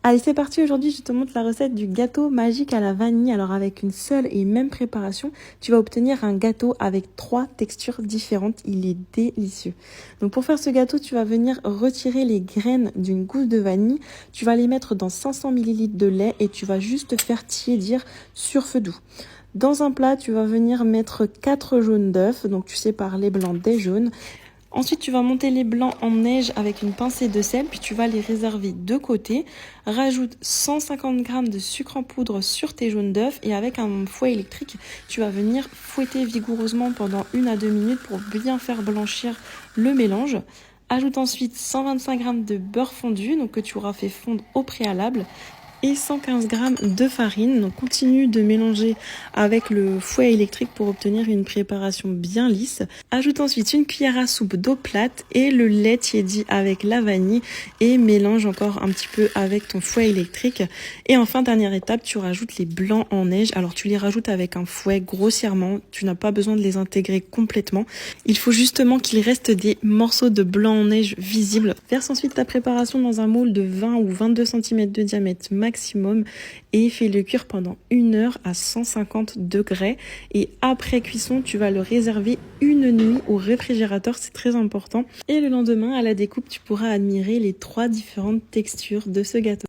Allez, c'est parti. Aujourd'hui, je te montre la recette du gâteau magique à la vanille. Alors, avec une seule et même préparation, tu vas obtenir un gâteau avec 3 textures différentes. Il est délicieux. Donc, pour faire ce gâteau, tu vas venir retirer les graines d'une gousse de vanille. Tu vas les mettre dans 500 ml de lait et tu vas juste faire tiédir sur feu doux. Dans un plat, tu vas venir mettre 4 jaunes d'œufs. Donc, tu sépares les blancs des jaunes. Ensuite, tu vas monter les blancs en neige avec une pincée de sel, puis tu vas les réserver de côté. Rajoute 150 g de sucre en poudre sur tes jaunes d'œufs et avec un fouet électrique, tu vas venir fouetter vigoureusement pendant 1 à 2 minutes pour bien faire blanchir le mélange. Ajoute ensuite 125 g de beurre fondu, donc que tu auras fait fondre au préalable, et 115 g de farine. Donc continue de mélanger avec le fouet électrique pour obtenir une préparation bien lisse. Ajoute ensuite une cuillère à soupe d'eau plate et le lait tiédi avec la vanille et mélange encore un petit peu avec ton fouet électrique. Et enfin, dernière étape, tu rajoutes les blancs en neige. Alors tu les rajoutes avec un fouet grossièrement, tu n'as pas besoin de les intégrer complètement. Il faut justement qu'il reste des morceaux de blanc en neige visibles. Verse ensuite ta préparation dans un moule de 20 ou 22 cm de diamètre maximum et fais-le cuire pendant 1 heure à 150 degrés. Et après cuisson, tu vas le réserver une nuit au réfrigérateur, c'est très important. Et le lendemain, à la découpe, tu pourras admirer les 3 différentes textures de ce gâteau.